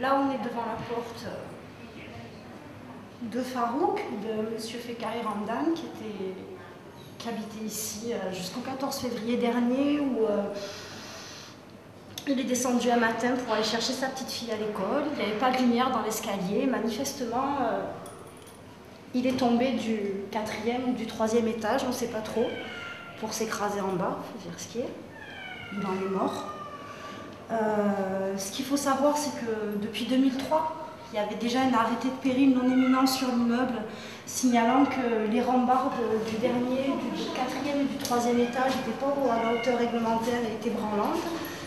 Là, on est devant la porte de Farouk, de M. Fekari Ramdan, qui habitait ici jusqu'au 14 février dernier, où il est descendu un matin pour aller chercher sa petite fille à l'école. Il n'y avait pas de lumière dans l'escalier. Manifestement, il est tombé du 4e ou du 3e étage, on ne sait pas trop, pour s'écraser en bas, il faut dire ce qui est. Il en est mort. Ce qu'il faut savoir, c'est que depuis 2003, il y avait déjà un arrêté de péril non imminent sur l'immeuble, signalant que les rambardes du dernier, du 4e et du 3e étage n'étaient pas à la hauteur réglementaire et étaient branlantes,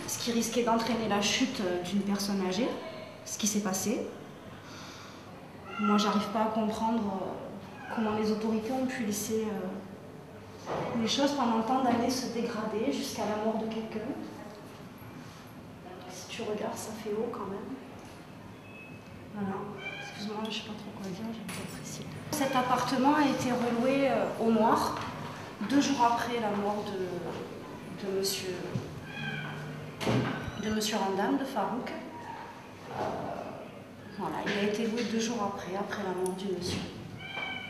ce qui risquait d'entraîner la chute d'une personne âgée, ce qui s'est passé. Moi, j'arrive pas à comprendre comment les autorités ont pu laisser les choses pendant tant d'années se dégrader jusqu'à la mort de quelqu'un. Si tu regardes, ça fait haut quand même. Voilà. Excuse-moi, je ne sais pas trop quoi dire, j'ai peut-être ici. Cet appartement a été reloué au noir 2 jours après la mort de monsieur Ramdan, de Farouk. Voilà, il a été loué 2 jours après la mort du monsieur.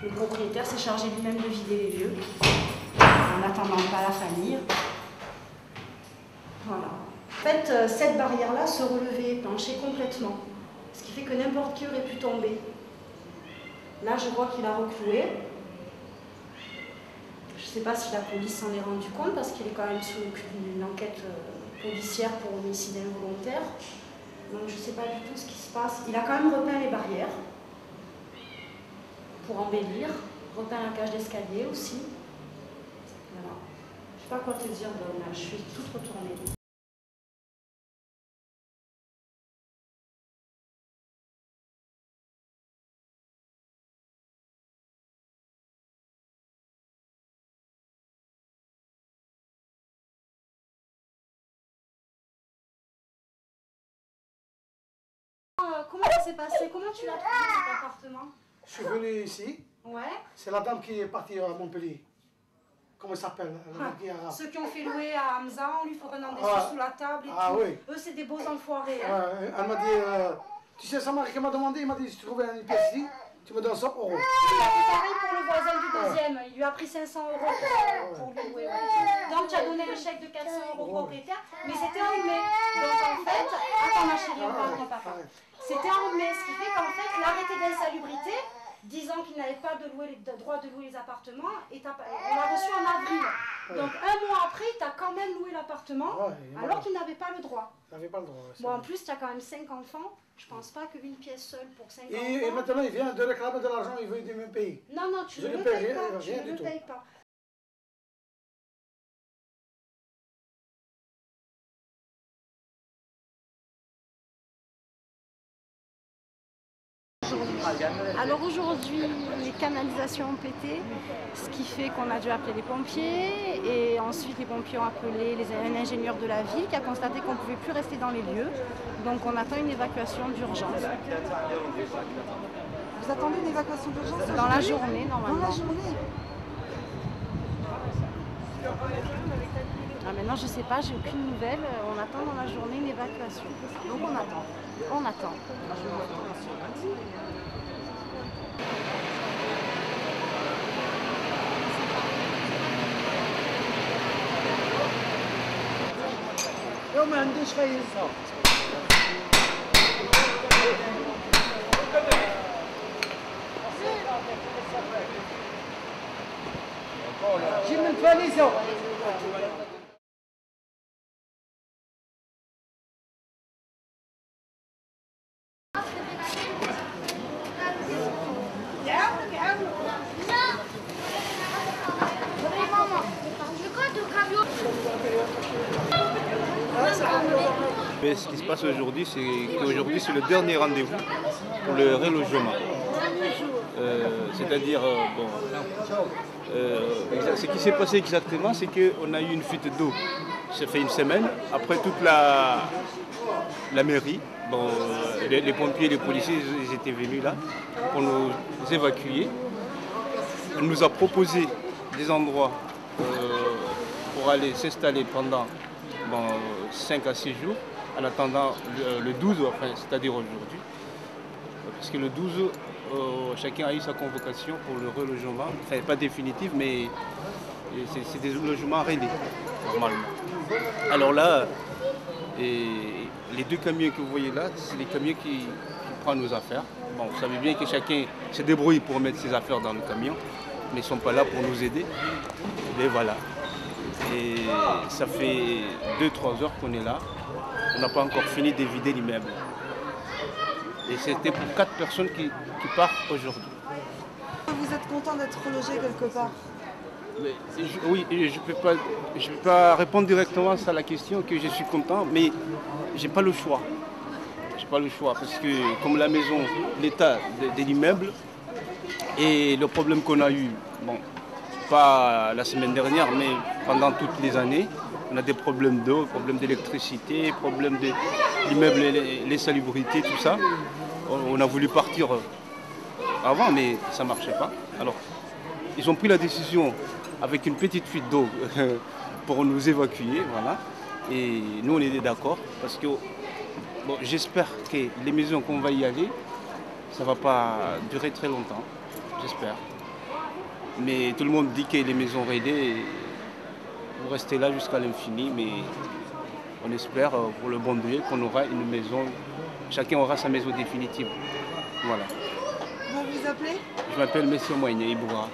Le propriétaire s'est chargé lui-même de vider les lieux, en n'attendant pas la famille. Voilà. En fait, cette barrière-là se relevait, penchait complètement. Ce qui fait que n'importe qui aurait pu tomber. Là, je vois qu'il a recloué. Je ne sais pas si la police s'en est rendu compte, parce qu'il est quand même sous une enquête policière pour homicide involontaire. Donc je ne sais pas du tout ce qui se passe. Il a quand même repeint les barrières pour embellir, repeint la cage d'escalier aussi. Voilà. Je ne sais pas quoi te dire, Donna. Je suis toute retournée. Comment ça s'est passé? Comment tu l'as trouvé cet appartement? Je suis venu ici. Ouais. C'est la dame qui est partie à Montpellier. Comment elle s'appelle? Ceux qui ont fait louer à Hamza, on lui faut un dessous sous la table et tout. Oui. Eux, c'est des beaux enfoirés. Hein. Elle m'a dit, tu sais, sa mari qui m'a demandé, il m'a dit, si tu trouves une pièce ici, tu me donnes 100 €. Il a fait pareil pour le voisin du deuxième. Il lui a pris 500 € pour lui louer. Donc, tu as donné le chèque de 400 € au propriétaire, mais c'était en mai. Donc, en fait, attends ma chérie, on parle de papa. C'était en mai, ce qui fait qu'en fait, l'arrêté d'insalubrité, disant qu'il n'avait pas de droit de louer les appartements, et on l'a reçu en avril. Donc, 1 mois après, tu as quand même loué l'appartement, alors qu'il n'avait pas le droit. Il n'avait pas le droit. Bon, en plus, tu as quand même 5 enfants. Je pense pas qu'une pièce seule pour 5 enfants... Et maintenant, il vient de réclamer de l'argent, il veut me payer. Non, non, tu ne le payes pas. Tu ne le payes pas. Alors aujourd'hui, les canalisations ont pété, ce qui fait qu'on a dû appeler les pompiers et ensuite les pompiers ont appelé un ingénieur de la ville qui a constaté qu'on ne pouvait plus rester dans les lieux. Donc on attend une évacuation d'urgence. Vous attendez une évacuation d'urgence? Dans la journée, normalement. Dans la journée? Ah, maintenant, je ne sais pas, j'ai aucune nouvelle. On attend dans la journée une évacuation. Donc on attend. On attend. ما عنديش خير جيب من فاليزو Mais ce qui se passe aujourd'hui, c'est qu'aujourd'hui c'est le dernier rendez-vous pour le relogement. C'est-à-dire, ce qui s'est passé exactement, c'est qu'on a eu une fuite d'eau. Ça fait une semaine, après toute la mairie, bon, les pompiers, les policiers, ils étaient venus là pour nous évacuer. On nous a proposé des endroits pour aller s'installer pendant 5 à 6 jours. en attendant le 12, enfin, c'est-à-dire aujourd'hui. Parce que le 12, chacun a eu sa convocation pour le relogement, enfin pas définitive, mais c'est des logements relais, normalement. Alors là, les deux camions que vous voyez là, c'est les camions qui prennent nos affaires. Bon, vous savez bien que chacun se débrouille pour mettre ses affaires dans le camion, mais ils ne sont pas là pour nous aider. Et voilà. Et ça fait 2-3 heures qu'on est là. On n'a pas encore fini de vider l'immeuble. Et c'était pour 4 personnes qui partent aujourd'hui. Vous êtes content d'être relogé quelque part? Oui, je peux pas répondre directement à la question que je suis content, mais j'ai pas le choix. J'ai pas le choix parce que comme la maison, l'état de l'immeuble et le problème qu'on a eu, bon, pas la semaine dernière, mais pendant toutes les années, on a des problèmes d'eau, problèmes d'électricité, problèmes de l'immeuble, les salubrités, tout ça. On a voulu partir avant, mais ça ne marchait pas. Alors, ils ont pris la décision avec une petite fuite d'eau pour nous évacuer, voilà. Et nous, on était d'accord parce que bon, j'espère que les maisons qu'on va y aller, ça ne va pas durer très longtemps, j'espère. Mais tout le monde dit que les maisons relais vont rester là jusqu'à l'infini, mais on espère pour le bon Dieu qu'on aura une maison, chacun aura sa maison définitive. Voilà. Vous vous appelez? Je m'appelle M. Moigné Iboura.